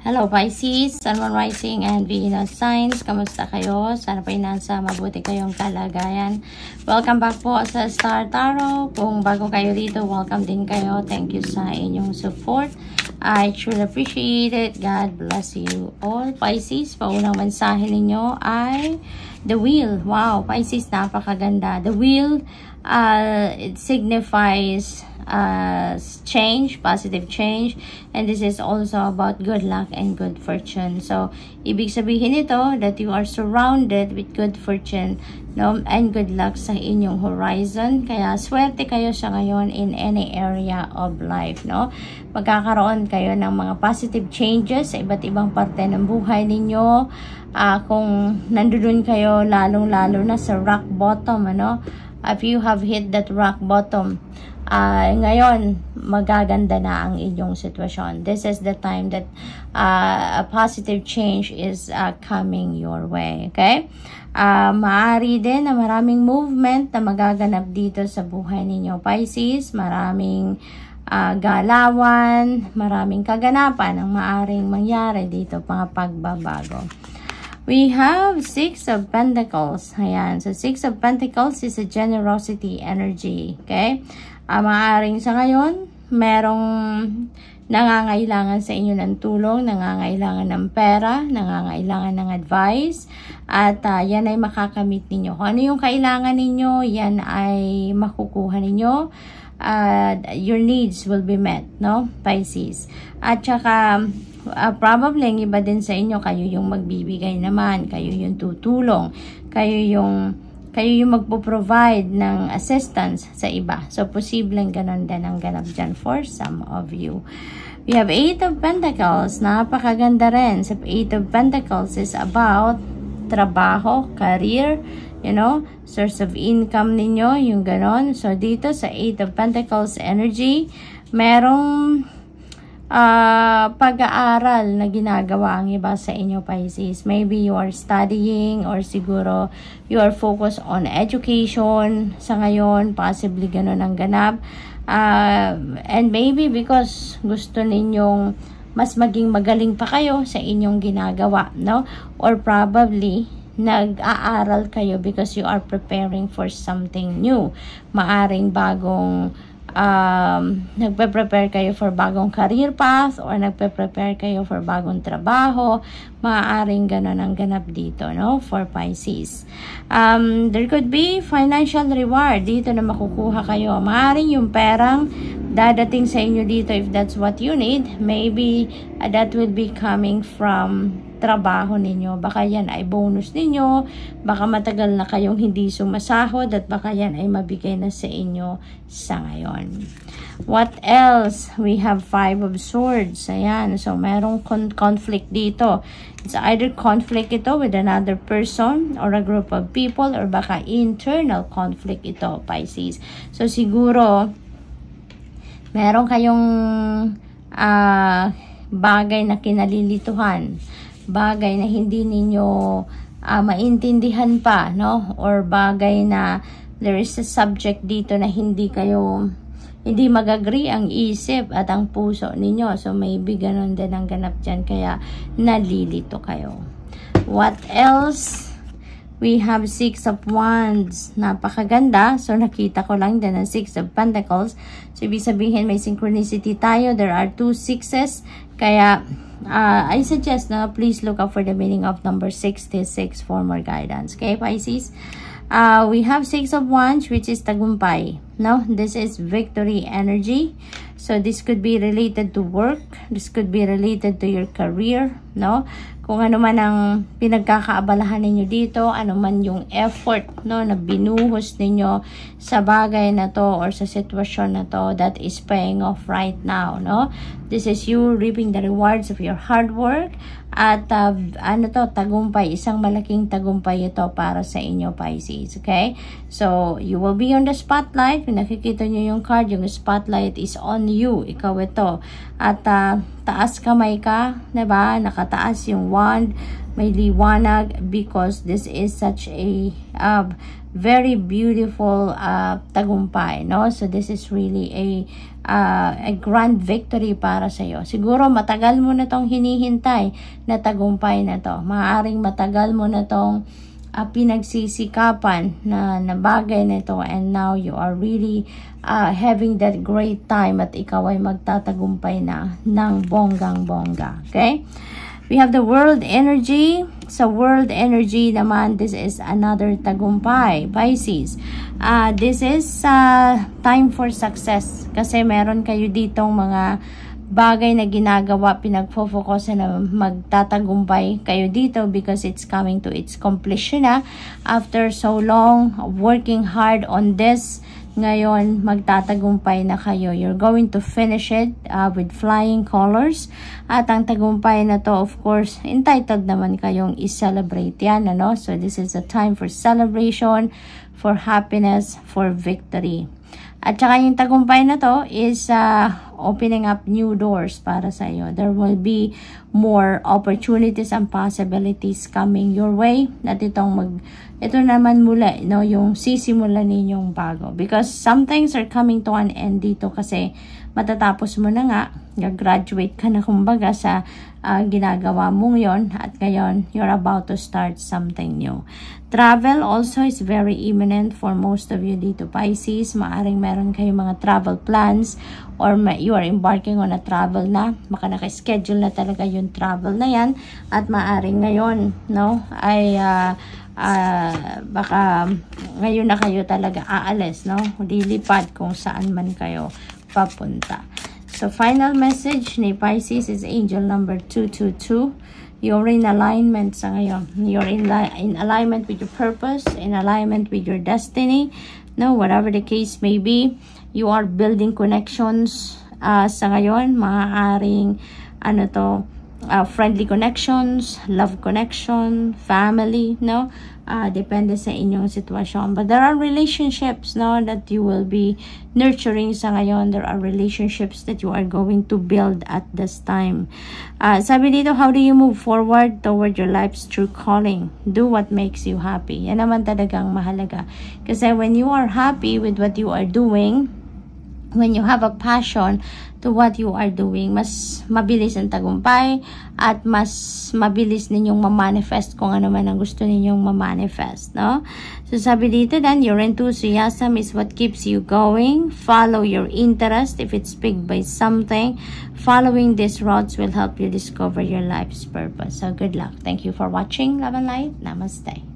Hello Pisces, Sun, Moon, Rising, and Venus signs. Kamusta kayo? Sana po nasa mabuti kayong kalagayan. Welcome back po sa Star Tarot. Kung bago kayo dito, welcome din kayo. Thank you sa inyong support. I truly appreciate it. God bless you all. Pisces, paunang mensahe ninyo ay The Wheel. Wow, Pisces, napakaganda. The Wheel, it signifies change, positive change, and this is also about good luck and good fortune. So ibig sabihin nito that you are surrounded with good fortune, no, and good luck sa inyong horizon. Kaya swerte kayo sa ngayon in any area of life, no. Magkakaroon kayo ng mga positive changes sa iba't ibang parte ng buhay ninyo. Kung nandoon kayo lalong-lalo na sa rock bottom, ano, if you have hit that rock bottom, ngayon magaganda na ang inyong sitwasyon. This is the time that a positive change is coming your way. Okay? Maaari din na maraming movement na magaganap dito sa buhay ninyo, Pisces. Maraming galawan, maraming kaganapan ang maaring mangyari dito, mga pagbabago. We have Six of Pentacles. Ayan. So, Six of Pentacles is a generosity energy. Okay? Maaaring sa ngayon, merong nangangailangan sa inyo ng tulong, nangangailangan ng pera, nangangailangan ng advice, at yan ay makakamit ninyo. Kung ano yung kailangan ninyo, yan ay makukuha ninyo. Your needs will be met, no, Pisces. At saka, probably ang iba din sa inyo, kayo yung magbibigay naman, kayo yung tutulong, kayo yung magpo-provide ng assistance sa iba. So, posibleng ganun din ang ganap dyan for some of you. We have Eight of Pentacles. Napakaganda rin. So, Eight of Pentacles is about trabaho, career, you know, source of income ninyo, yung ganon. So, dito sa Eight of Pentacles energy, merong pag-aaral na ginagawa ang iba sa inyo, Pisces. Maybe you are studying, or siguro you are focused on education sa ngayon. Possibly ganun ang ganap. And maybe because gusto ninyong mas maging magaling pa kayo sa inyong ginagawa, no? Or probably nag-aaral kayo because you are preparing for something new. Maaring bagong nagpe-prepare kayo for bagong career path, or nagpe-prepare kayo for bagong trabaho. Maaaring ganun ang ganap dito, no, for Pisces. There could be financial reward dito na makukuha kayo. Maaaring yung perang dadating sa inyo dito, if that's what you need, maybe that will be coming from trabaho ninyo. Baka yan ay bonus ninyo, baka matagal na kayong hindi sumasahod, at baka yan ay mabigay na sa inyo sa ngayon. What else? We have Five of Swords. Ayan. So, merong conflict dito. It's either conflict ito with another person or a group of people, or baka internal conflict ito, Pisces. So, siguro meron kayong bagay na kinalilituhan, bagay na hindi ninyo maintindihan pa, no? Or bagay na there is a subject dito na hindi mag-agree ang isip at ang puso ninyo. So maybe ganun din ang ganap dyan, kaya nalilito kayo. What else? We have Six of Wands. Napakaganda. So nakita ko lang din ang Six of Pentacles. So ibig sabihin may synchronicity tayo. There are two sixes. Kaya I suggest na please look up for the meaning of number 66 for more guidance. Okay, Pisces? We have Six of Wands, which is tagumpay. No, this is victory energy. So this could be related to work. This could be related to your career. No, kung ano man ang pinagkakaabalahan ninyo dito, ano man yung effort, no, na binuhos ninyo sa bagay na to or sa sitwasyon na to, that is paying off right now, no? This is you reaping the rewards of your hard work. At tagumpay, isang malaking tagumpay ito para sa inyo, Pisces. Okay? So, you will be on the spotlight. Kung nakikita nyo yung card, yung spotlight is on you. Ikaw ito. At taas kamay ka, diba? Nakataas yung wand, may liwanag, because this is such a very beautiful tagumpay, no? So this is really a grand victory para sa iyo. Siguro matagal mo na tong hinihintay na tagumpay na to. Maaaring matagal mo na tong pinagsisikapan na bagay na ito, and now you are really having that great time at ikaw ay magtatagumpay na ng bonggang-bongga. Okay? We have the world energy. Sa world energy naman, this is another tagumpay, Pisces. This is time for success. Kasi meron kayo ditong mga bagay na ginagawa, pinagfo-focus na magtatagumpay kayo dito because it's coming to its completion na. After so long working hard on this, ngayon magtatagumpay na kayo. You're going to finish it with flying colors. At ang tagumpay na to, of course, entitled naman kayong i-celebrate yan, ano? So this is a time for celebration, for happiness, for victory. At saka yung tagumpay na to is opening up new doors para sa iyo. There will be more opportunities and possibilities coming your way. At ito naman mula, no, yung sisimulan ninyong bago. Because some things are coming to an end dito kasi matatapos mo na nga, graduate ka na kumbaga sa ginagawa mong yon, at ngayon you're about to start something new. Travel also is very imminent for most of you dito, Pisces. Maaring meron kayong mga travel plans, or you are embarking on a travel na, maka naka-schedule na talaga yung travel na yan, at maaring ngayon, no, ay baka ngayon na kayo talaga aalis, no, lilipad kung saan man kayo papunta. So, final message ni Pisces is angel number 222. You're in alignment sa ngayon. You're in alignment with your purpose, in alignment with your destiny. No, whatever the case may be, you are building connections sa ngayon. Maaaring, friendly connections, love connection, family, no? Depende sa inyong sitwasyon. But there are relationships, no, that you will be nurturing sa ngayon. There are relationships that you are going to build at this time. Sabi dito, how do you move forward toward your life's true calling? Do what makes you happy. Yan naman talagang mahalaga. Kasi when you are happy with what you are doing, when you have a passion to what you are doing, mas mabilis ang tagumpay at mas mabilis ninyong ma-manifest kung ano man ang gusto ninyong ma-manifest, no? So sabi dito then, your enthusiasm is what keeps you going. Follow your interest if it's picked by something. Following these routes will help you discover your life's purpose. So good luck. Thank you for watching. Love and light. Namaste.